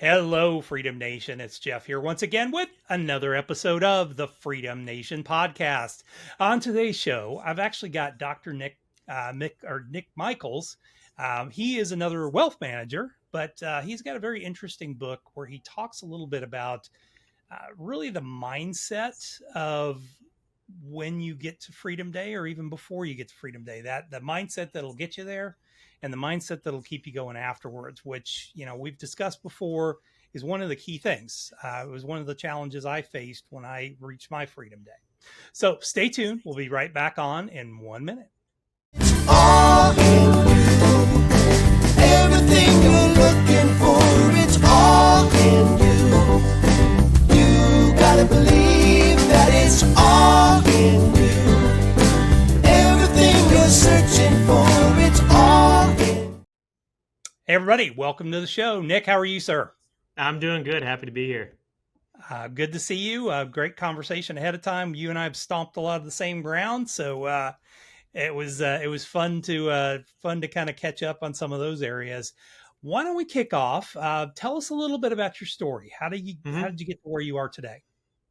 Hello, Freedom Nation. It's Jeff here once again with another episode of the Freedom Nation podcast. On today's show, I've actually got Dr. Nick Michels. He is another wealth manager, but he's got a very interesting book where he talks a little bit about really the mindset of when you get to Freedom Day, or even before you get to Freedom Day, that the mindset that'll get you there and the mindset that'll keep you going afterwards, which, we've discussed before, is one of the key things. It was one of the challenges I faced when I reached my Freedom Day. So stay tuned. We'll be right back on in 1 minute. All in you. Everything you're looking for, it's all in you. You gotta believe that it's all in you. Everything you're searching for, it's all in. Hey, everybody, welcome to the show. Nick, how are you, sir? I'm doing good. Happy to be here. Good to see you. Great conversation ahead of time. You and I have stomped a lot of the same ground, so it was fun to kind of catch up on some of those areas. Why don't we kick off? Tell us a little bit about your story. How did you get to where you are today?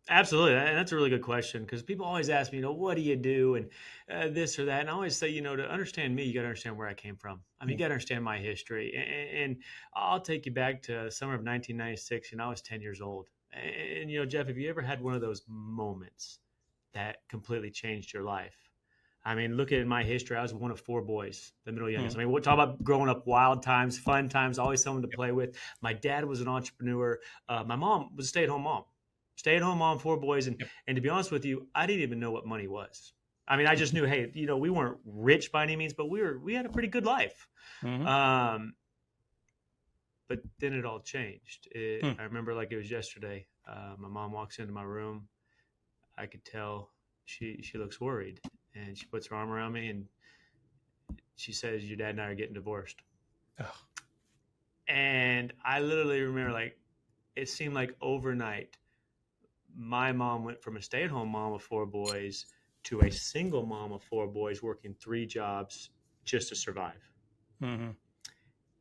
Absolutely. And that's a really good question because people always ask me, what do you do? And this or that. And I always say, to understand me, you got to understand where I came from. I mean, you got to understand my history. And I'll take you back to the summer of 1996. I was 10 years old. And, Jeff, have you ever had one of those moments that completely changed your life? I mean, look at my history. I was one of four boys, the middle youngest. I mean, we'll talk about growing up, wild times, fun times, always someone to play with. My dad was an entrepreneur. My mom was a stay-at-home mom, four boys. And to be honest with you, I didn't even know what money was. I mean, I just knew, hey, we weren't rich by any means, but we had a pretty good life. Mm-hmm. But then it all changed. I remember like it was yesterday. My mom walks into my room. I could tell she looks worried. And she puts her arm around me and she says, your dad and I are getting divorced. Oh. And I literally remember, like, it seemed like overnight, my mom went from a stay-at-home mom of four boys to a single mom of four boys working three jobs just to survive. Mm-hmm.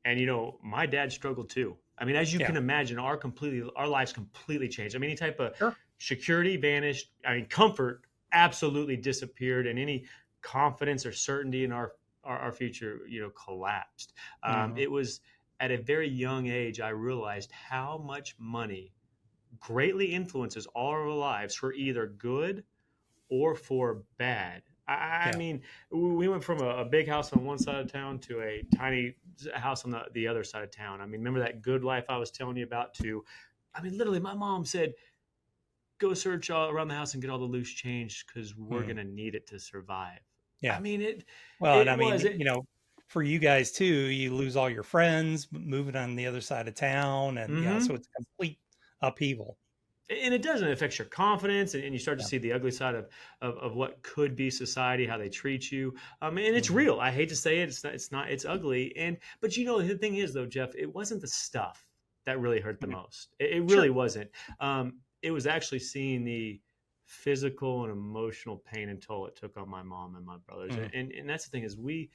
And, my dad struggled too. I mean, as you can imagine, our lives completely changed. I mean, any type of security vanished. I mean, comfort absolutely disappeared, and any confidence or certainty in our future, collapsed. It was at a very young age I realized how much money greatly influences all our lives for either good or for bad. I mean, we went from a big house on one side of town to a tiny house on the other side of town. I mean, remember that good life I was telling you about? Literally, my mom said, go search all around the house and get all the loose change because we're going to need it to survive. Yeah. I mean, for you guys too, you lose all your friends moving on the other side of town. And so it's complete upheaval. And it does. It affects your confidence, and you start to see the ugly side of what could be society, how they treat you. And it's real. I hate to say it. It's ugly. But the thing is though, Jeff, it wasn't the stuff that really hurt the most. It really wasn't. It was actually seeing the physical and emotional pain and toll it took on my mom and my brothers. And that's the thing is we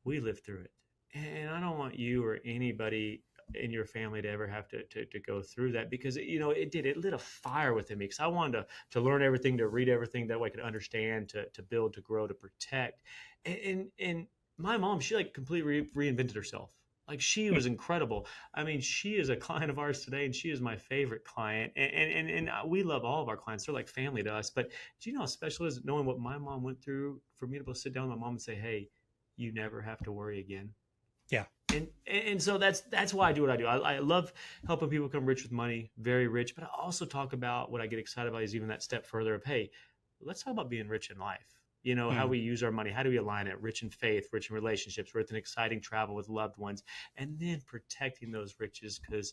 lived through it. And I don't want you or anybody in your family to ever have to go through that, because it lit a fire within me, because I wanted to learn everything, to read everything that way I could understand, to build, to grow, to protect. And my mom, she like completely reinvented herself. Like, she was incredible. I mean, she is a client of ours today, and she is my favorite client. And we love all of our clients. They're like family to us. But do you know how special it is knowing what my mom went through, for me to be able to sit down with my mom and say, hey, you never have to worry again. Yeah. And so that's why I do what I do. I love helping people become rich with money, very rich. But I also talk about what I get excited about is even that step further of, hey, let's talk about being rich in life. How we use our money, how do we align it? Rich in faith, rich in relationships, rich in exciting travel with loved ones, and then protecting those riches, because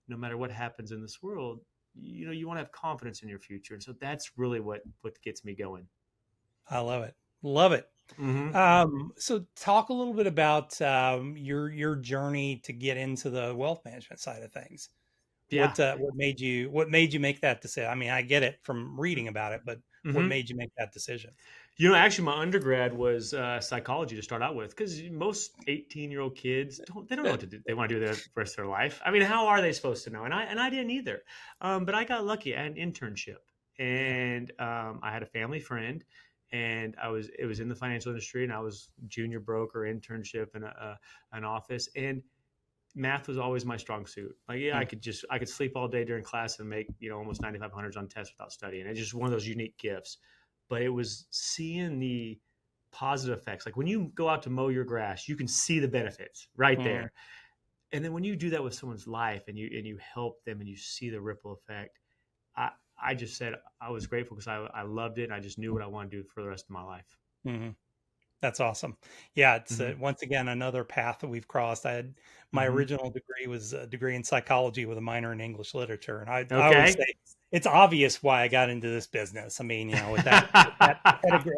no matter what happens in this world, you want to have confidence in your future. And so that's really what gets me going. I love it. Love it. Mm-hmm. So talk a little bit about your journey to get into the wealth management side of things. Yeah. What made you make that decision? I mean, I get it from reading about it, but what made you make that decision? Actually, my undergrad was psychology to start out with, because most 18-year-old kids they don't know what to do. They want to do the rest of their life. I mean, how are they supposed to know? And I didn't either. But I got lucky. I had an internship, and I had a family friend, and it was in the financial industry, and I was junior broker internship in an office, and math was always my strong suit. Like, yeah, I could sleep all day during class and make, almost 9,500s on tests without studying. It's just one of those unique gifts. But it was seeing the positive effects. Like when you go out to mow your grass, you can see the benefits right there. And then when you do that with someone's life and you help them and you see the ripple effect, I just said I was grateful because I loved it. And I just knew what I wanted to do for the rest of my life. Mm-hmm. That's awesome. Yeah, it's Mm-hmm. once again another path that we've crossed. My Mm-hmm. original degree was a degree in psychology with a minor in English literature, and I always Okay. say it's obvious why I got into this business. I mean, with that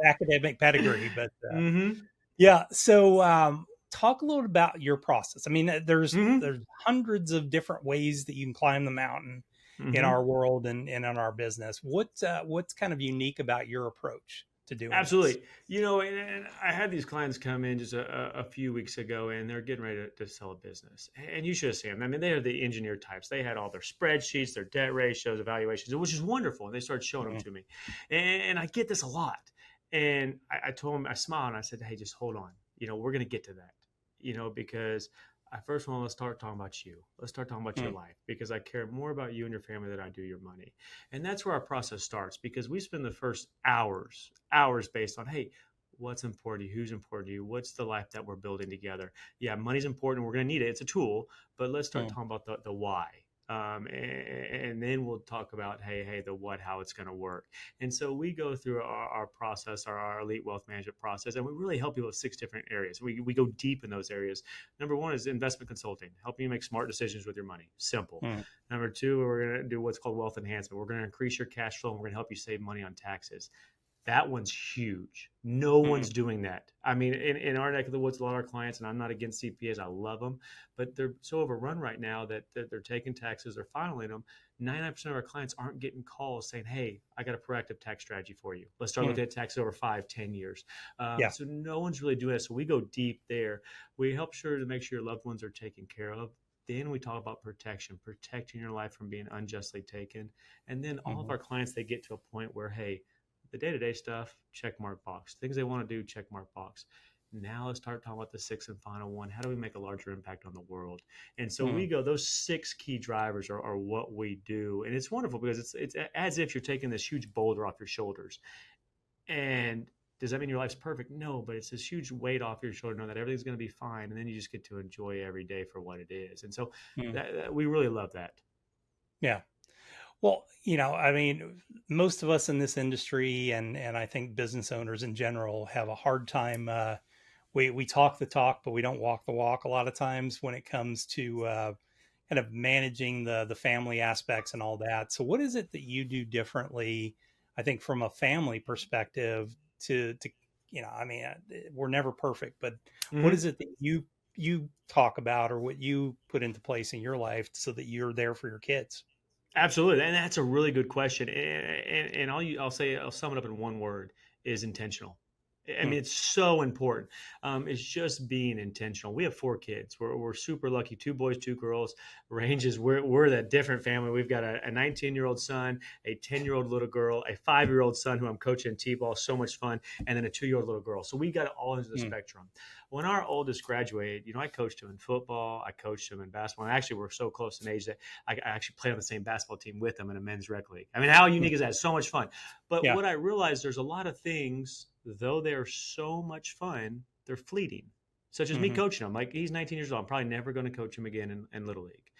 academic pedigree, but Mm-hmm. yeah. So, talk a little about your process. I mean, Mm-hmm. there's hundreds of different ways that you can climb the mountain in Mm-hmm. our world and in our business. What's kind of unique about your approach to doing this? Absolutely. And I had these clients come in just a few weeks ago, and they're getting ready to sell a business. And you should have seen them. I mean, they are the engineer types. They had all their spreadsheets, their debt ratios, evaluations, which is wonderful. And they started showing them Mm, to me. And I get this a lot. And I told them, I smiled and I said, hey, just hold on. We're going to get to that, because I first want to start talking about you. Let's start talking about your mm, life, because I care more about you and your family than I do your money. And that's where our process starts, because we spend the first hours based on, hey, what's important to you, who's important to you, what's the life that we're building together. Yeah, money's important, we're going to need it, it's a tool, but let's start mm, talking about the why. And then we'll talk about, hey, the what, how it's going to work. And so we go through our process, our elite wealth management process, and we really help people with 6 different areas. We go deep in those areas. Number one is investment consulting, helping you make smart decisions with your money. Simple. mm, Number two, we're going to do what's called wealth enhancement. We're going to increase your cash flow, and we're going to help you save money on taxes. That one's huge. No one's mm, doing that. I mean, in our neck of the woods, a lot of our clients, and I'm not against CPAs, I love them, but they're so overrun right now that they're taking taxes, they're filing them. 99% of our clients aren't getting calls saying, hey, I got a proactive tax strategy for you. Let's start mm. looking at taxes over 5-10 years. Yeah. So no one's really doing it. So we go deep there. We help to make sure your loved ones are taken care of. Then we talk about protection, protecting your life from being unjustly taken. And then all of Mhm, our clients, they get to a point where, hey, the day-to-day stuff, check mark box. Things they want to do, check mark box. Now let's start talking about the 6th and final one. How do we make a larger impact on the world? And so mm, we go, those 6 key drivers are what we do. And it's wonderful because it's as if you're taking this huge boulder off your shoulders. And does that mean your life's perfect? No, but it's this huge weight off your shoulder, know that everything's going to be fine. And then you just get to enjoy every day for what it is. And so mm. we really love that. Yeah. Well, I mean, most of us in this industry and I think business owners in general have a hard time. We talk the talk, but we don't walk the walk a lot of times when it comes to kind of managing the family aspects and all that. So, what is it that you do differently? I think from a family perspective to I mean, we're never perfect, but what is Mm-hmm. it that you talk about or what you put into place in your life so that you're there for your kids? Absolutely, and that's a really good question. And I'll sum it up in one word: is intentional. I Mm, mean, it's so important. It's just being intentional. We have 4 kids. We're super lucky: 2 boys, 2 girls. Ranges. We're that different family. We've got a 19-year-old son, a 10-year-old little girl, a 5-year-old son who I'm coaching t-ball, so much fun, and then a 2-year-old little girl. So we got it all into the mm, spectrum. When our oldest graduated, I coached him in football, I coached him in basketball. And actually, we're so close in age that I actually play on the same basketball team with them in a men's rec league. I mean, how mm. unique is that? It's so much fun. But Yeah. what I realized, there's a lot of things, though they're so much fun, they're fleeting. Such as me Hmm. coaching him. Like, he's 19 years old. I'm probably never going to coach him again in Little League.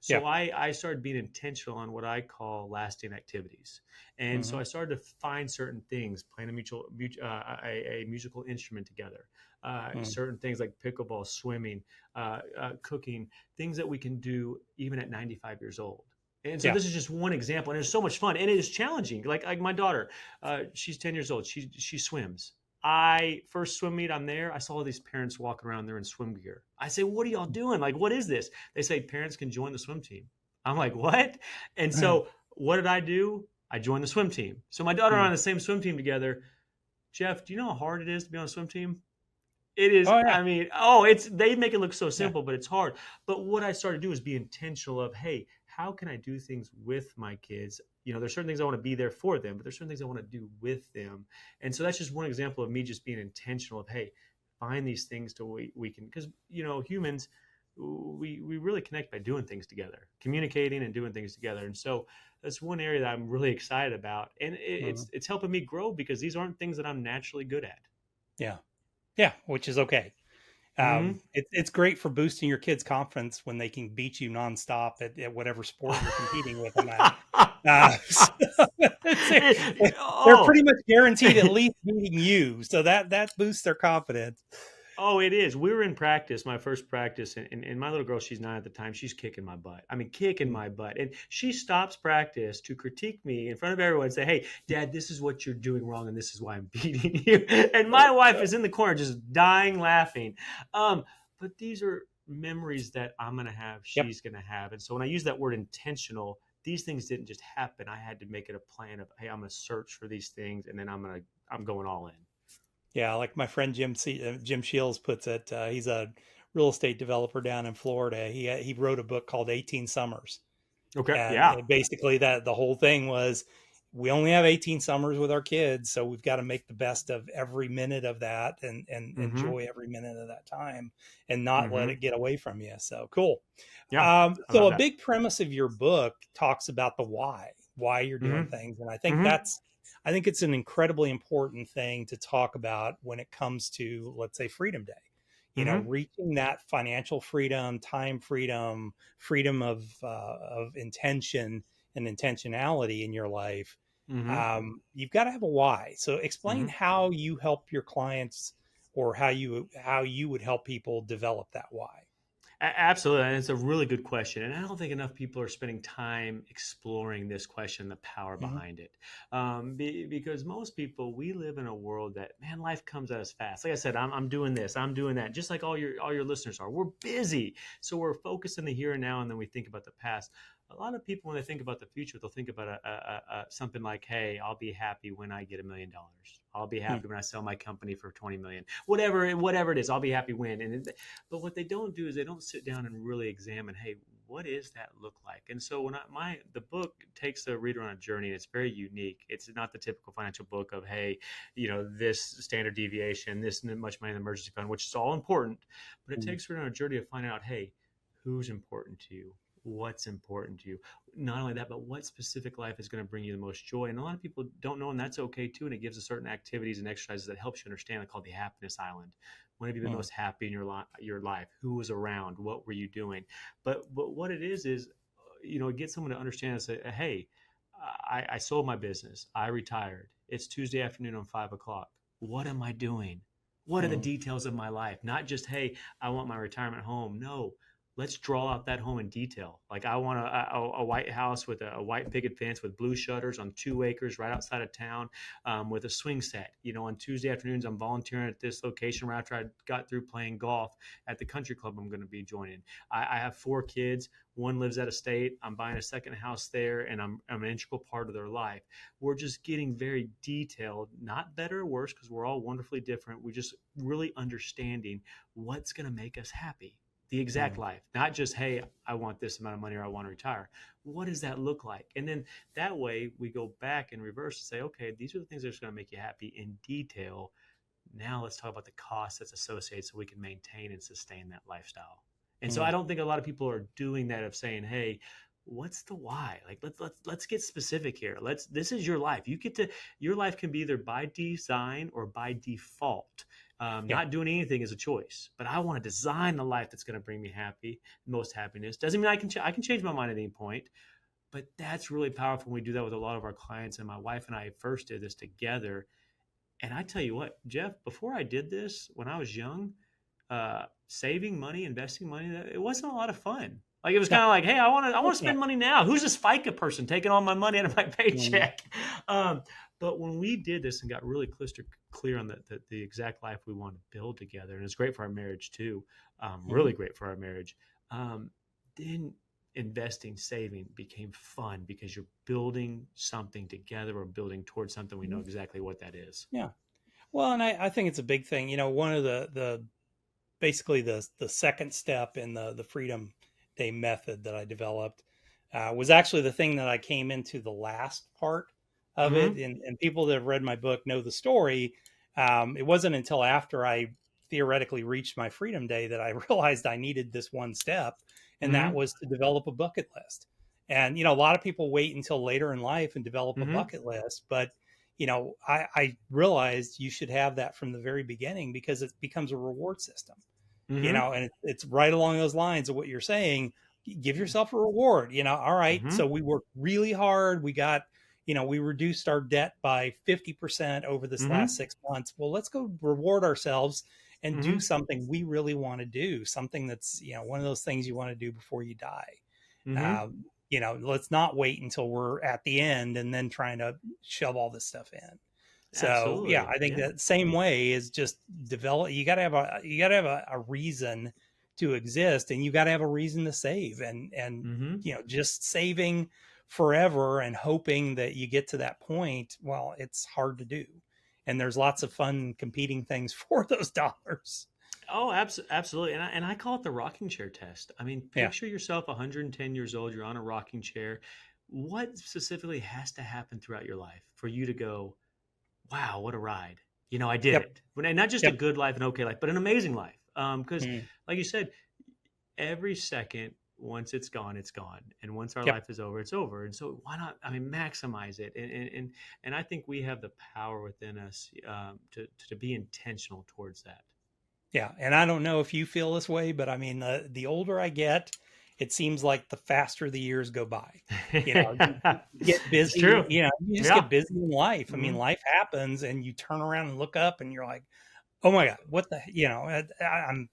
Yeah. So I started being intentional on what I call lasting activities. And so Hmm. I started to find certain things, playing a musical instrument together, Mm. certain things like pickleball, swimming, cooking, things that we can do even at 95 years old. And so Yeah. this is just one example, and it's so much fun, and it is challenging. Like my daughter, she's 10 years old. She swims. I first swim meet, I'm there. I saw all these parents walking around there in swim gear. I say, "What are y'all doing? Like, what is this?" They say parents can join the swim team. I'm like, "What?" And so what did I do? I joined the swim team. So my daughter and I Mm. on the same swim team together. Jeff, do you know how hard it is to be on a swim team? It is. Oh yeah. I mean, they make it look so Yeah. simple, but it's hard. But what I started to do is be intentional of, hey, how can I do things with my kids? There's certain things I want to be there for them, but there's certain things I want to do with them. And so that's just one example of me just being intentional of, hey, find these things to we can, because humans, we really connect by doing things together, communicating and doing things together. And so that's one area that I'm really excited about, and Mhm. it's helping me grow because these aren't things that I'm naturally good at. Yeah. Yeah. Which is okay. Hmm. It's great for boosting your kids' confidence when they can beat you nonstop at whatever sport you're competing with them at. So they're Oh, pretty much guaranteed at least beating you, so that boosts their confidence. oh, it is. We were in practice, my first practice, and my little girl, she's 9 at the time. She's kicking my butt. I mean, kicking Mm. my butt. And she stops practice to critique me in front of everyone and say, hey, Dad, this is what you're doing wrong, and this is why I'm beating you. And my wife is in the corner just dying laughing. But these are memories that I'm going to have, Yep. she's going to have. And so when I use that word intentional, these things didn't just happen. I had to make it a plan of, hey, I'm going to search for these things, and then I'm going all in. Yeah, like my friend Jim Shields puts it. He's a real estate developer down in Florida. He wrote a book called 18 Summers, Okay. Yeah. and basically that the whole thing was we only have 18 summers with our kids, so we've got to make the best of every minute of that and Mm-hmm. enjoy every minute of that time and not let Mm-hmm. it get away from you. So cool. Yeah, I So love a that. big premise of your book talks about the why you're doing Mhm, things, and mhm, I think it's an incredibly important thing to talk about when it comes to, let's say, Freedom Day. mhm, Reaching that financial freedom, time freedom, freedom of intention and intentionality in your life. mhm, You've got to have a why. So explain mhm. how you help your clients, or how you would help people develop that why. Absolutely, and it's a really good question, and I don't think enough people are spending time exploring this question, the power Hmm. behind it. Because most people, we live in a world that, man, life comes at us fast. Like I said, I'm doing this, I'm doing that, just like all your listeners are. We're busy, so we're focused in the here and now, and then we think about the past. A lot of people, when they think about the future, they'll think about something like, "Hey, I'll be happy when I get $1 million. I'll be Hmm. happy when I sell my company for 20 million. Whatever it is, I'll be happy when." But what they don't do is they don't sit down and really examine, hey, what does that look like? And so the book takes the reader on a journey, and it's very unique. It's not the typical financial book of, hey, this standard deviation, this much money in the emergency fund, which is all important, but it Hmm. takes the reader on a journey of finding out, hey, who's important to you, what's important to you. Not only that, but what specific life is going to bring you the most joy. And a lot of people don't know, and that's okay too. And it gives us certain activities and exercises that helps you understand. It's called the happiness island. When have you been Hmm. most happy in your life? Who was around? What were you doing? But what it is it gets someone to understand and say, hey, I sold my business. I retired. It's Tuesday afternoon on 5 o'clock. What am I doing? What are the Hmm. details of my life? Not just, hey, I want my retirement home. No, let's draw out that home in detail. Like, I want a white house with a white picket fence with blue shutters on 2 acres right outside of town, with a swing set. On Tuesday afternoons, I'm volunteering at this location right after I got through playing golf at the country club I'm going to be joining. I have 4 kids. One lives out of state. I'm buying a second house there, and I'm an integral part of their life. We're just getting very detailed, not better or worse, because we're all wonderfully different. We're just really understanding what's going to make us happy, the exact Hmm. life, not just, hey, I want this amount of money or I want to retire. What does that look like? And then that way we go back in reverse and say, okay, these are the things that are going to make you happy in detail. Now let's talk about the cost that's associated so we can maintain and sustain that lifestyle. And so Hmm. I don't think a lot of people are doing that, of saying, hey, what's the why? Like, let's get specific here. This is your life. Your life can be either by design or by default. Yeah. Not doing anything is a choice, but I want to design the life that's going to bring me most happiness. Doesn't mean I can change my mind at any point, but that's really powerful when we do that with a lot of our clients. And my wife and I first did this together. And I tell you what, Jeff, before I did this, when I was young, saving money, investing money, it wasn't a lot of fun. Like, it was No, kind of like, hey, I want it's to not. spend money now. Who's this FICA person taking all my money out of my Mhm. paycheck? Um, but when we did this and got really clear on the exact life we want to build together, and it's great for our marriage too, Mhm. really great for our marriage. Then investing, saving became fun because you're building something together or building towards something. We know Mhm. exactly what that is. Yeah. Well, and I think it's a big thing. One of the basically the second step in the Freedom Day method that I developed was actually the thing that I came into the last part of it. Mm-hmm. And people that have read my book know the story. It wasn't until after I theoretically reached my Freedom Day that I realized I needed this one step, and that Mm-hmm. was to develop a bucket list. And a lot of people wait until later in life and develop a Mm-hmm. bucket list, but I realized you should have that from the very beginning because it becomes a reward system, Mm-hmm. and it's right along those lines of what you're saying. Give yourself a reward. All right, Mm-hmm. so we worked really hard. We reduced our debt by 50% over this last Mm-hmm. 6 months. Well, let's go reward ourselves and do Mm-hmm. something we really want to do, something that's, one of those things you want to do before you die. Mm-hmm. Let's not wait until we're at the end and then trying to shove all this stuff in. So yeah, Absolutely. I think Yeah. that same way is just develop. You got to have a reason to exist, and you got to have a reason to save, and Mm-hmm. just saving forever and hoping that you get to that point. Well, it's hard to do, and there's lots of fun competing things for those dollars. Oh, absolutely. And I call it the rocking chair test. I mean, Yeah. picture yourself 110 years old, you're on a rocking chair. What specifically has to happen throughout your life for you to go, wow, what a ride? I did Yep. it. And not just a Yep. good life, an okay life, but an amazing life. Because, Mm. like you said, every second, once it's gone, it's gone. And once our Yep. life is over, it's over. And so, why not? I mean, maximize it. And I think we have the power within us to be intentional towards that. Yeah, and I don't know if you feel this way, but I mean, the older I get, it seems like the faster the years go by. You get It's true. busy. You just Yeah. get busy in life. I mean, Mhm. life happens, and you turn around and look up, and you're like, "Oh my God, what the?" I'm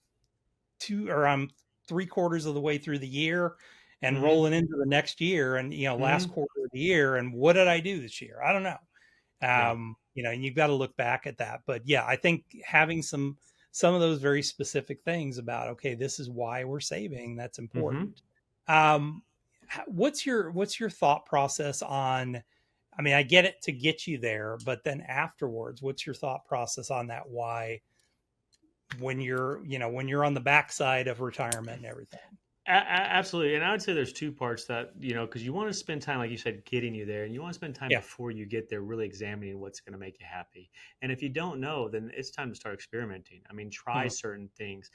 3/4 of the way through the year, and Mhm. rolling into the next year, and last Mhm. quarter of the year, and what did I do this year? I don't know. Yeah. And you've got to look back at that. But yeah, I think having some of those very specific things about, okay, this is why we're saving, that's Mhm. important. What's your thought process on, I mean, I get it to get you there, but then afterwards, what's your thought process on that why, when you're on the backside of retirement and everything? Absolutely. And I would say there's two parts that, because you want to spend time, like you said, getting you there, and you want to spend time Yeah. before you get there, really examining what's going to make you happy. And if you don't know, then it's time to start experimenting. I mean, try Hmm. certain things,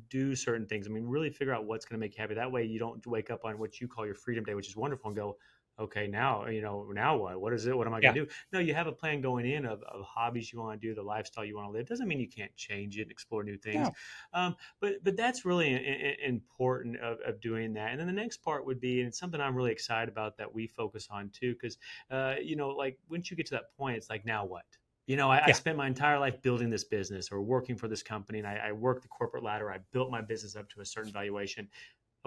do certain things. I mean, really figure out what's going to make you happy. That way you don't wake up on what you call your freedom day, which is wonderful, and go, okay, now what? What is it? What am I going Yeah. to do? No, you have a plan going in of hobbies you want to do, the lifestyle you want to live. Doesn't mean you can't change it and explore new things. No. But that's really important of doing that. And then the next part would be, and it's something I'm really excited about that we focus on too, because like once you get to that point, it's like, now what? I Yeah. spent my entire life building this business or working for this company, and I worked the corporate ladder. I built my business up to a certain valuation.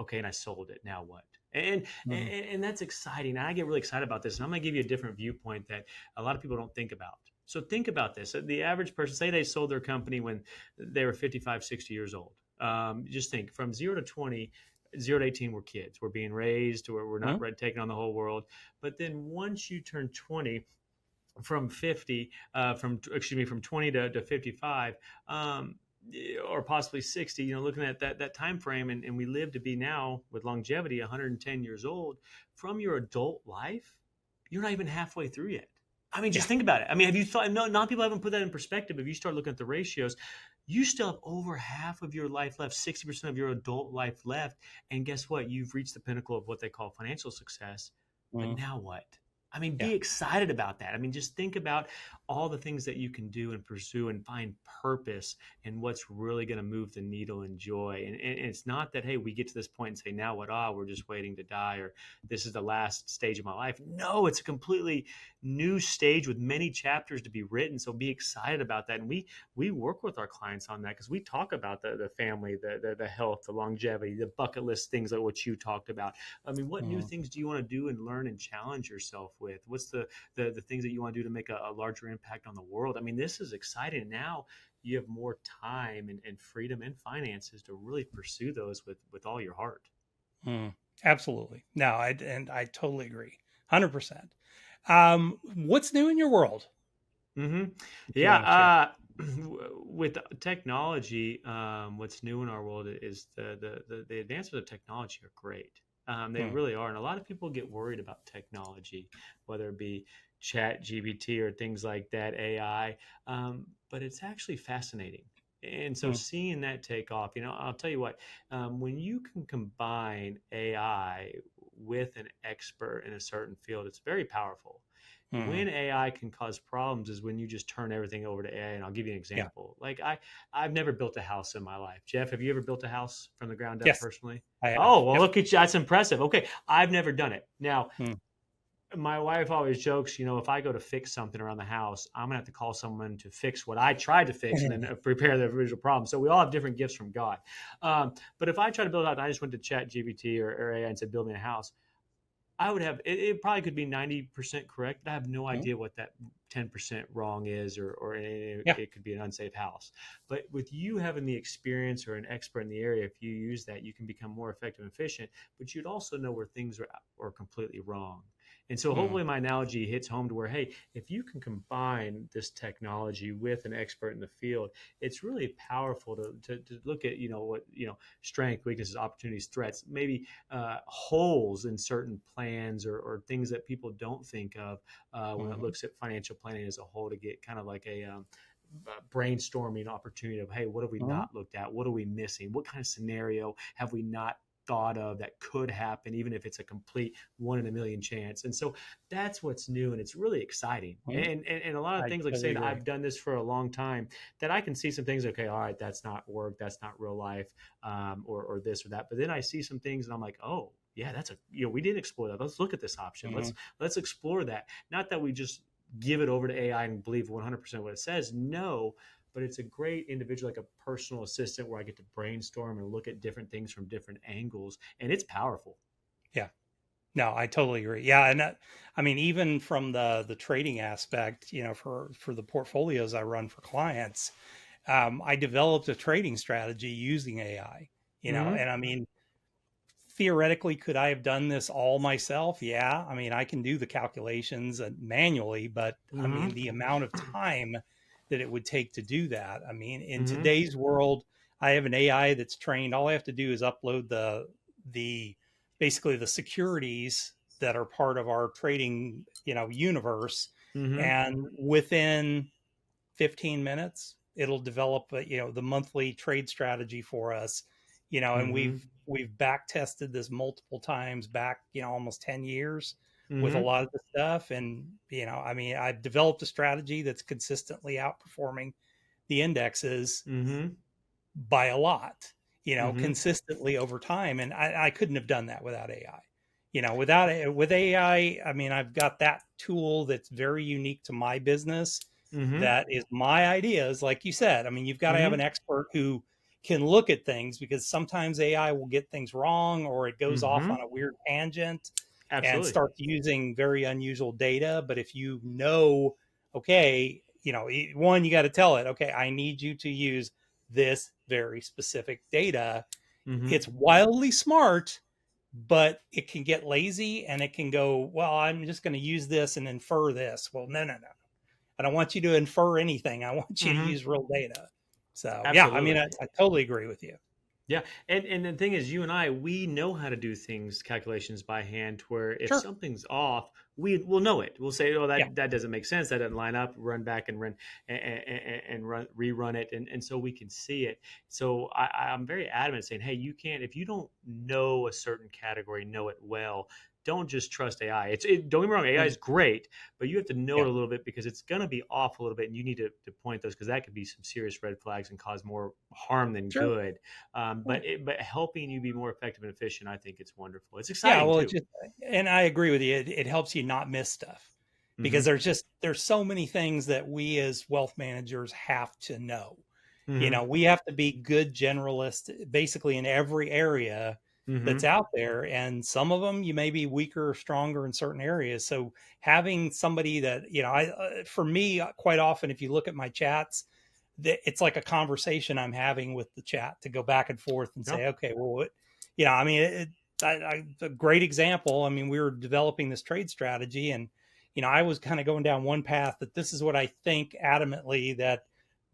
Okay, and I sold it. Now what? Mhm. And that's exciting. And I get really excited about this. And I'm going to give you a different viewpoint that a lot of people don't think about. So think about this. The average person, say they sold their company when they were 55, 60 years old. Just think from 0 to 20, 0 to 18, we're kids. We're being raised, we're not Mhm. taking on the whole world. But then once you turn 20, from 50, from 20 to 55, or possibly 60, looking at that time frame, and we live to be now with longevity 110 years old. From your adult life, you're not even halfway through yet. I mean, Yeah. just think about it. I mean, have you thought? No, not people haven't put that in perspective. If you start looking at the ratios, you still have over half of your life left, 60% of your adult life left. And guess what? You've reached the pinnacle of what they call financial success. But Mhm. now what? I mean, Yeah. be excited about that. I mean, just think about all the things that you can do and pursue and find purpose and what's really going to move the needle in joy. And it's not that, hey, we get to this point and say, now what? We're just waiting to die, or this is the last stage of my life. No, it's a completely new stage with many chapters to be written. So be excited about that. And we work with our clients on that because we talk about the family, the health, the longevity, the bucket list things like what you talked about. I mean, what new Mhm. things do you want to do and learn and challenge yourself with? What's the things that you want to do to make a larger impact on the world? I mean, this is exciting. Now you have more time and freedom and finances to really pursue those with all your heart. Mm, absolutely. No, I totally agree. 100%. What's new in your world? hmm if you Yeah. want to share. With technology, what's new in our world is the advancements of technology are great. They Hmm. really are. And a lot of people get worried about technology, whether it be chat GBT or things like that, AI. But it's actually fascinating. And so Hmm. seeing that take off, I'll tell you what, when you can combine AI with an expert in a certain field, it's very powerful. Hmm. When AI can cause problems is when you just turn everything over to AI. And I'll give you an Yeah. example. I've never built a house in my life. Jeff, have you ever built a house from the ground up Yes, personally? I have. Oh, well, Yep. look at you. That's impressive. Okay. I've never done it. Now, Hmm. my wife always jokes, if I go to fix something around the house, I'm gonna have to call someone to fix what I tried to fix and then prepare the original problem. So we all have different gifts from God. But if I try to build out, I just went to Chat GBT or AI and said, build me a house. I would have it probably could be 90% correct, but I have no Hmm. idea what that 10% wrong is, or Yeah. it could be an unsafe house. But with you having the experience or an expert in the area, if you use that, you can become more effective and efficient, but you'd also know where things are completely wrong. And so Hmm. hopefully my analogy hits home to where, hey, if you can combine this technology with an expert in the field, it's really powerful to look at, strength, weaknesses, opportunities, threats, maybe holes in certain plans or things that people don't think of when it Hmm. looks at financial planning as a whole to get kind of like a brainstorming opportunity of, hey, what have we Hmm. not looked at? What are we missing? What kind of scenario have we not thought of that could happen, even if it's a complete 1 in a million chance? And so that's what's new, and it's really exciting. Hmm. And a lot of I things, like totally saying agree. I've done this for a long time, that I can see some things. Okay, all right, that's not work, that's not real life, or this or that. But then I see some things, and I'm like, oh. Yeah, that's we didn't explore that. Let's look at this option. Hmm. Let's explore that. Not that we just give it over to AI and believe 100% what it says. No, but it's a great individual, like a personal assistant where I get to brainstorm and look at different things from different angles, and it's powerful. Yeah. No, I totally agree. Yeah, and I mean, even from the trading aspect, for the portfolios I run for clients, I developed a trading strategy using AI. Mm-hmm. And I mean, theoretically, could I have done this all myself? Yeah, I mean, I can do the calculations manually, but I mean, Mm-hmm. the amount of time that it would take to do that. I mean, in Mm-hmm. today's world, I have an AI that's trained. All I have to do is upload the basically the securities that are part of our trading, universe, Mm-hmm. and within 15 minutes it'll develop the monthly trade strategy for us, and Mm-hmm. we've back tested this multiple times back, almost 10 years with a Mm-hmm. lot of the stuff. And I mean, I've developed a strategy that's consistently outperforming the indexes Mm-hmm. by a lot, Mm-hmm. consistently over time. And I couldn't have done that without AI. Without it, with AI, I mean, I've got that tool that's very unique to my business. Mm-hmm. That is my ideas. Like you said, I mean, you've got to have Mm-hmm. an expert who can look at things, because sometimes AI will get things wrong, or it goes off Mm-hmm. on a weird tangent and Absolutely. starts using very unusual data. But if okay, one, you got to tell it, okay, I need you to use this very specific data. Mm-hmm. It's wildly smart, but it can get lazy and it can go, well, I'm just going to use this and infer this. Well, no, no, no. I don't want you to infer anything. I want you to Mm-hmm. use real data. So, yeah, I mean, Absolutely. I totally agree with you. Yeah, and the thing is, you and I, we know how to do things, calculations by hand, to where if Sure. something's off, we will know it. We'll say, "Oh, Yeah. that doesn't make sense. That doesn't line up." Run back and rerun it, and so we can see it. So I'm very adamant saying, "Hey, you can't if you don't know a certain category, know it well. Don't just trust AI. Don't get me wrong, AI Mm. is great, but you have to know Yeah. it a little bit because it's going to be off a little bit, and you need to point those because that could be some serious red flags and cause more harm than Sure. good. Yeah. But helping you be more effective and efficient, I think it's wonderful. It's Yeah. exciting Well, too. and I agree with you. It helps you not miss stuff, because Hmm. there's so many things that we as wealth managers have to know. Hmm. We have to be good generalists basically in every area that's Hmm. out there. And some of them you may be weaker or stronger in certain areas. So having somebody that, for me, quite often, if you look at my chats, it's like a conversation I'm having with the chat to go back and forth and Yeah. say, okay, well, I mean, a great example. I mean, we were developing this trade strategy, and I was kind of going down one path that this is what I think adamantly that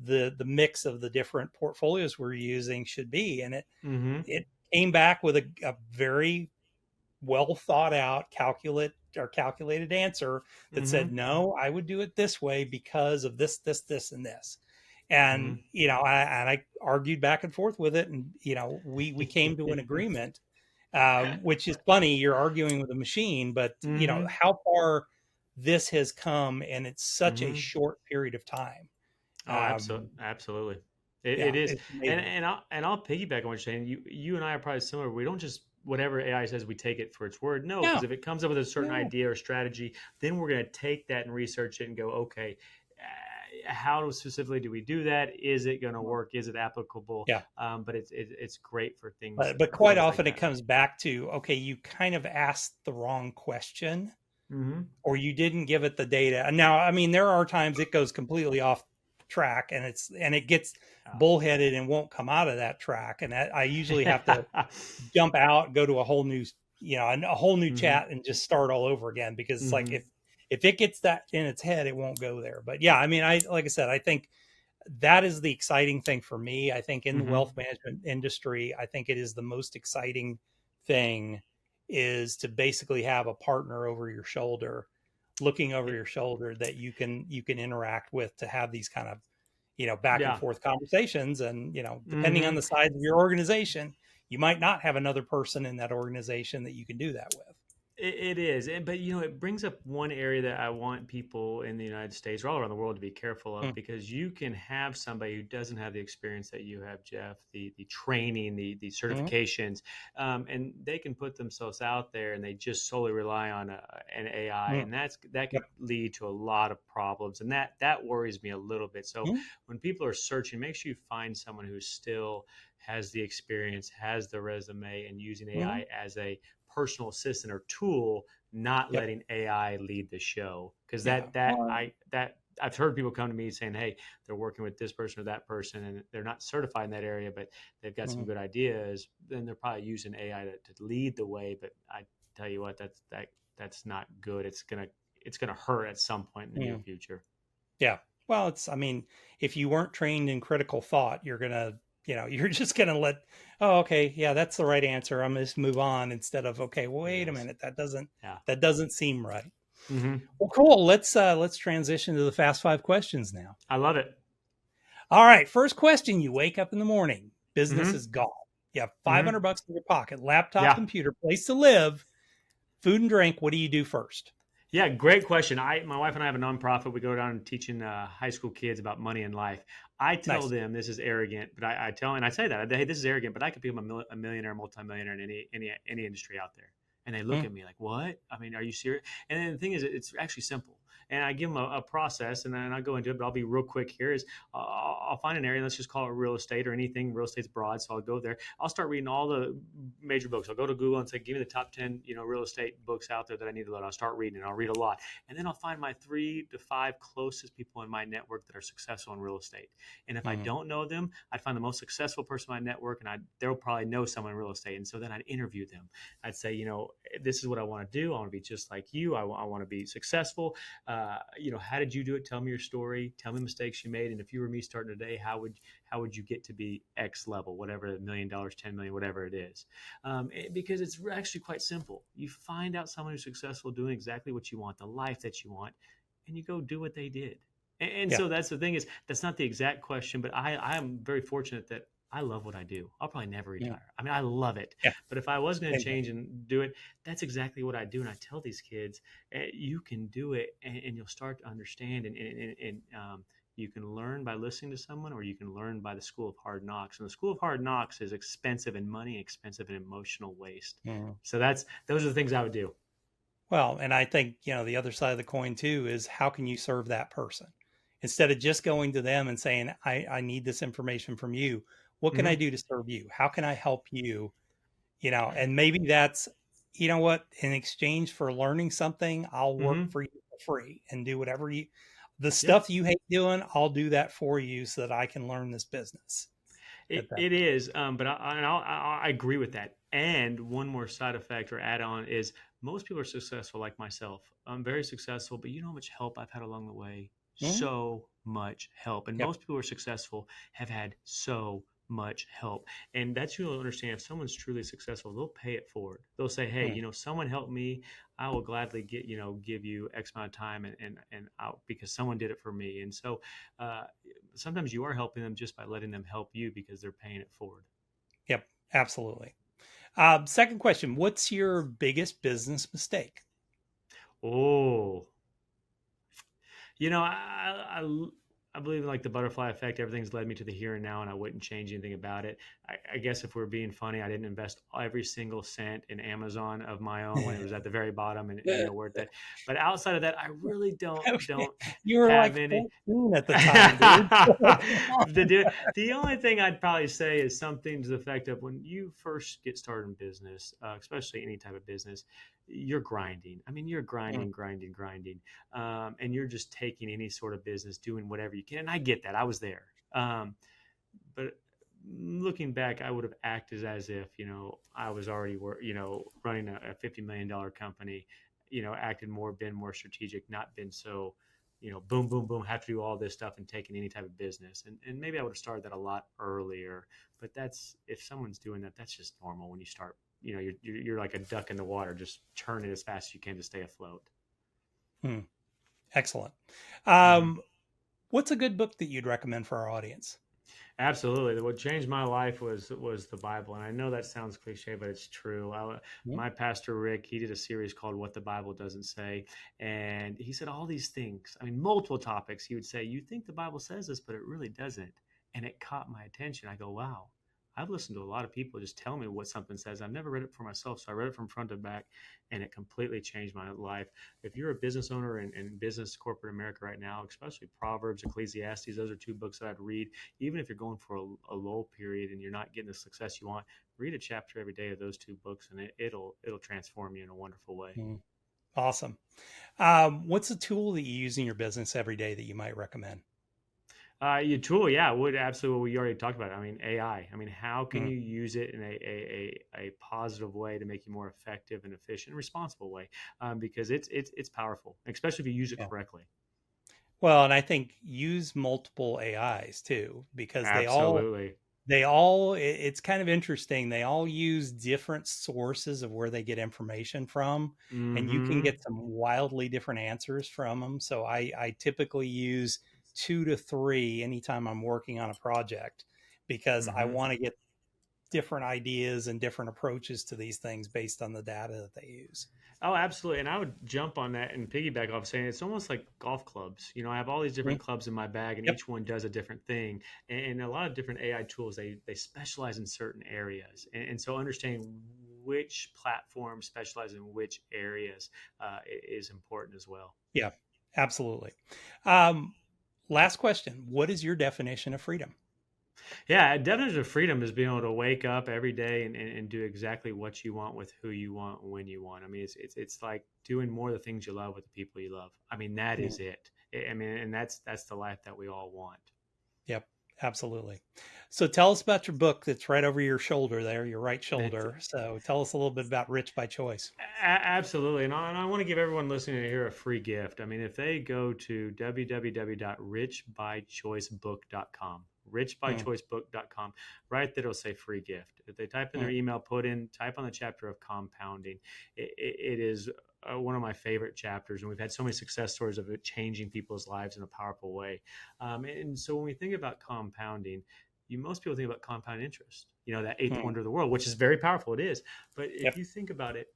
the mix of the different portfolios we're using should be. And Mm-hmm. it came back with a very well thought out calculated answer that Mm-hmm. said, no, I would do it this way because of this, and this. Mm-hmm. And, I argued back and forth with it. And, we came to an agreement, which is funny. You're arguing with a machine, but, Mm-hmm. how far this has come and it's such a Mm-hmm. short period of time. Oh, absolutely. It Yeah, is, it's and amazing. I'll piggyback on what you're saying. You and I are probably similar. We don't just whatever AI says we take it for its word. No, because No, if it comes up with a certain no. idea or strategy, then we're going to take that and research it and go, okay, how specifically do we do that? Is it going to work? Is it applicable? Yeah. But it's great for things But for quite things like often it that. comes back to, okay, you kind of asked the wrong question Mm-hmm. or you didn't give it the data. And now, I mean, there are times it goes completely off track and it gets bullheaded and won't come out of that track. And I usually have to jump out, go to a whole new, a whole new Mm-hmm. chat and just start all over again because it's like Mm-hmm. if it gets that in its head, it won't go there. But yeah, I mean, like I said, I think that is the exciting thing for me. I think in the Mm-hmm. wealth management industry, I think it is the most exciting thing is to basically have a partner over your shoulder, looking over your shoulder that you can interact with to have these kind of, back and Yeah. forth conversations. And, depending on Mm-hmm. the size of your organization, you might not have another person in that organization that you can do that with. It is, but it brings up one area that I want people in the United States or all around the world to be careful of Mm, because you can have somebody who doesn't have the experience that you have, Jeff, the training, the mm, certifications, and they can put themselves out there and they just solely rely on an AI, mm, and that yep, could lead to a lot of problems, and that worries me a little bit. So mm, when people are searching, make sure you find someone who still has the experience, has the resume, and using mm, AI as a personal assistant or tool, not yep, letting AI lead the show. Because yeah. Well, that I've heard people come to me saying, "Hey, they're working with this person or that person, and they're not certified in that area, but they've got some mm, good ideas." Then they're probably using AI to lead the way. But I tell you what, that's not good. It's gonna hurt at some point in the near mm. future. Yeah. Well, I mean, if you weren't trained in critical thought, you're just going to oh, okay, yeah, that's the right answer. I'm going to just move on instead of, okay, It wait a is, minute. yeah. That doesn't seem right. Hmm. Well, cool. Let's transition to the fast five questions now. I love it. All right. First question. You wake up in the morning, business Hmm. is gone. You have Hmm. 500 bucks in your pocket, laptop, Yeah. computer, place to live, food and drink. What do you do first? Yeah, great question. My wife and I have a nonprofit. We go down teaching high school kids about money and life. I tell Nice. them this is arrogant, but I tell and I say that hey, this is arrogant, but I could become a millionaire, multimillionaire in any industry out there. And they look Mm, at me like, "What? I mean, are you serious?" And then the thing is, it's actually simple. And I give them a process, and then I go into it. But I'll be real quick here. Is I'll find an area. Let's just call it real estate or anything. Real estate's broad, so I'll go there. I'll start reading all the major books. I'll go to Google and say, "Give me the top 10, real estate books out there that I need to learn." I'll start reading, and I'll read a lot, and then I'll find my 3 to 5 closest people in my network that are successful in real estate. And if I mm, don't know them, I'd find the most successful person in my network, and they'll probably know someone in real estate. And so then I'd interview them. I'd say, this is what I want to do. I want to be just like you. I want to be successful. How did you do it? Tell me your story. Tell me mistakes you made. And if you were me starting today, how would you get to be X level, whatever $1 million, 10 million, whatever it is? Because it's actually quite simple. You find out someone who's successful doing exactly what you want, the life that you want, and you go do what they did. And yeah. so that's the thing is that's not the exact question, but I am very fortunate that I love what I do. I'll probably never Mm, retire. I mean, I love it. yeah. But if I was going to Same here. change and do it, that's exactly what I do. And I tell these kids, you can do it, and you'll start to understand. And you can learn by listening to someone, or you can learn by the school of hard knocks. And the school of hard knocks is expensive in money, expensive in emotional waste. Mm. So those are the things I would do. Well, and I think, the other side of the coin too is how can you serve that person? Instead of just going to them and saying, I need this information from you. What can I Hmm. do to serve you? How can I help you? And maybe that's, what, in exchange for learning something, I'll work Hmm. for you for free and do the Yeah. stuff you hate doing, I'll do that for you so that I can learn this business at that It point. is, but I agree with that. And one more side effect or add on is most people are successful like myself. I'm very successful, but you know how much help I've had along the way? Mhm. So much help. And Yep. most people who are successful have had so much help. And that's you'll understand if someone's truly successful, they'll pay it forward. They'll say, hey, Mm. someone helped me. I will gladly give you X amount of time and out because someone did it for me. And so uh, sometimes you are helping them just by letting them help you because they're paying it forward. Yep. Absolutely. Second question: what's your biggest business mistake? Oh, I believe in like the butterfly effect. Everything's led me to the here and now, and I wouldn't change anything about it. I guess if we're being funny, I didn't invest every single cent in Amazon of my own when it was at the very bottom and worth it. But outside of that, I really don't You were have like any. 14 at the time, dude. The only thing I'd probably say is something to the effect of when you first get started in business, especially any type of business, you're grinding. I mean, you're Mm. grinding, and you're just taking any sort of business, doing whatever you can. And I get that. I was there. But looking back, I would have acted as if, I was already, running a $50 million company, acted more, been more strategic, not been so, boom, boom, boom, have to do all this stuff and taking any type of business. And maybe I would have started that a lot earlier, but if someone's doing that, that's just normal when you start, you're like a duck in the water, just churn it as fast as you can to stay afloat. Mm. Excellent. Mhm. Um, what's a good book that you'd recommend for our audience? Absolutely. What changed my life was the Bible, and I know that sounds cliche, but it's true. Mm. My pastor Rick, he did a series called "What the Bible Doesn't Say," and he said all these things. I mean, multiple topics. He would say, "You think the Bible says this, but it really doesn't," and it caught my attention. I go, "Wow." I've listened to a lot of people just tell me what something says. I've never read it for myself, so I read it from front to back, and it completely changed my life. If you're a business owner in business corporate America right now, especially Proverbs, Ecclesiastes, those are two books that I'd read. Even if you're going for a lull period and you're not getting the success you want, read a chapter every day of those two books, and it'll transform you in a wonderful way. Mm. Awesome. What's a tool that you use in your business every day that you might recommend? Your tool, yeah, would absolutely what we already talked about. I mean, AI. I mean, how can Mm. you use it in a positive way to make you more effective and efficient and responsible way? Because it's powerful, especially if you use it Yeah. correctly. Well, and I think use multiple AIs too, because Absolutely. it's kind of interesting. They all use different sources of where they get information from, and you can Mm-hmm. get some wildly different answers from them. So I typically use 2 to 3 anytime I'm working on a project because I Mm-hmm. want to get different ideas and different approaches to these things based on the data that they use. Oh, absolutely. And I would jump on that and piggyback off saying it's almost like golf clubs. I have all these different Mhm. clubs in my bag and Yep. each one does a different thing. And a lot of different AI tools, they specialize in certain areas. And so understanding which platform specialize in which areas is important as well. Yeah, absolutely. Um, last question. What is your definition of freedom? Yeah, a definition of freedom is being able to wake up every day and do exactly what you want with who you want when you want. I mean, it's like doing more of the things you love with the people you love. I mean, that Mm. is it. I mean, and that's the life that we all want. Yep, absolutely. So tell us about your book that's right over your shoulder there, your right It's shoulder. So tell us a little bit about Rich by Choice. Absolutely. And I want to give everyone listening here a free gift. I mean, if they go to www.richbychoicebook.com, Mm. richbychoicebook.com, right there, it'll say free gift. If they type in Mm. their email, type on the chapter of compounding. It is one of my favorite chapters. And we've had so many success stories of it changing people's lives in a powerful way. And so when we think about compounding, most people think about compound interest, that eighth Mm. wonder of the world, which is very powerful. It is. But if Yep. you think about it,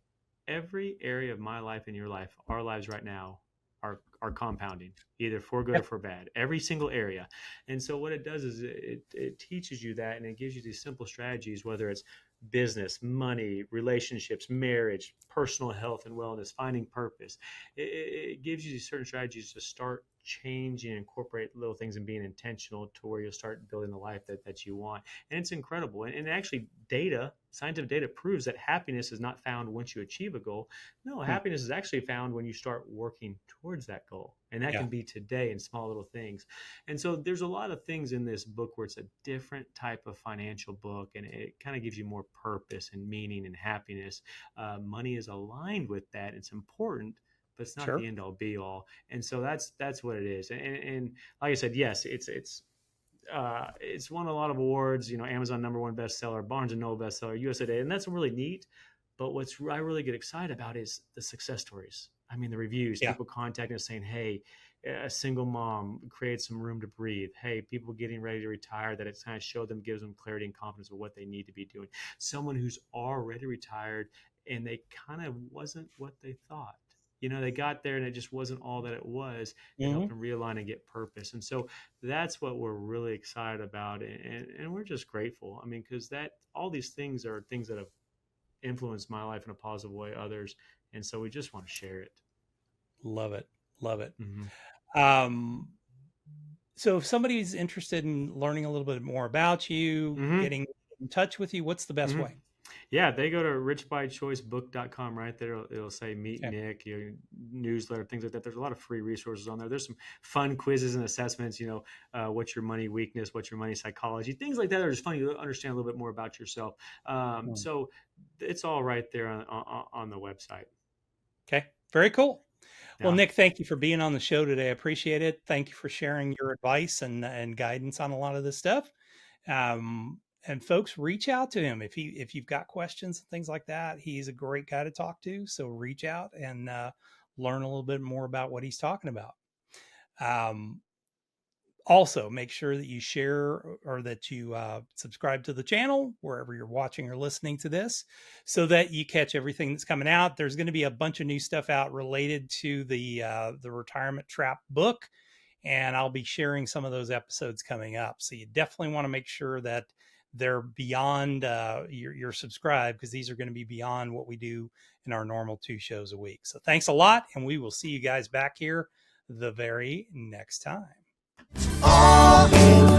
every area of my life and your life, our lives right now, are compounding, either for good or Yep. for bad. Every single area. And so what it does is it teaches you that, and it gives you these simple strategies, whether it's business, money, relationships, marriage, personal health and wellness, finding purpose. It gives you these certain strategies to start change and incorporate little things and being intentional to where you'll start building the life that you want. And it's incredible. And actually scientific data proves that happiness is not found once you achieve a goal. No, happiness is actually found when you start working towards that goal. And that can be today in small little things. And so there's a lot of things in this book where it's a different type of financial book, and it kind of gives you more purpose and meaning and happiness. Money is aligned with that. It's important, but it's not the end all be all. And so that's what it is. And like I said, yes, it's won a lot of awards, Amazon #1 bestseller, Barnes and Noble bestseller, USA Today, and that's really neat. But I really get excited about is the success stories. I mean, the reviews, people contacting us saying, hey, a single mom creates some room to breathe. Hey, people getting ready to retire, that it's kind of showed them, gives them clarity and confidence of what they need to be doing. Someone who's already retired and they kind of wasn't what they thought. They got there and it just wasn't all that it was. It helped them realign and get purpose. And so that's what we're really excited about. And we're just grateful. I mean, because all these things are things that have influenced my life in a positive way, others. And so we just want to share it. Love it. Love it. Mm-hmm. So if somebody's interested in learning a little bit more about you, getting in touch with you, what's the best way? Yeah, they go to richbychoicebook.com, right there. It'll say meet Nick, newsletter, things like that. There's a lot of free resources on there. There's some fun quizzes and assessments, what's your money weakness, what's your money psychology, things like that are just fun. You understand a little bit more about yourself. So it's all right there on the website. Okay, very cool. Well, Nick, thank you for being on the show today. I appreciate it. Thank you for sharing your advice and guidance on a lot of this stuff. And folks, reach out to him if you've got questions and things like that. He's a great guy to talk to. So reach out and learn a little bit more about what he's talking about. Also, make sure that you share or that you subscribe to the channel wherever you're watching or listening to this so that you catch everything that's coming out. There's going to be a bunch of new stuff out related to the Retirement Trap book, and I'll be sharing some of those episodes coming up. So you definitely want to make sure that they're beyond you're subscribed, because these are going to be beyond what we do in our normal 2 shows a week. So thanks a lot, and we will see you guys back here the very next time. All in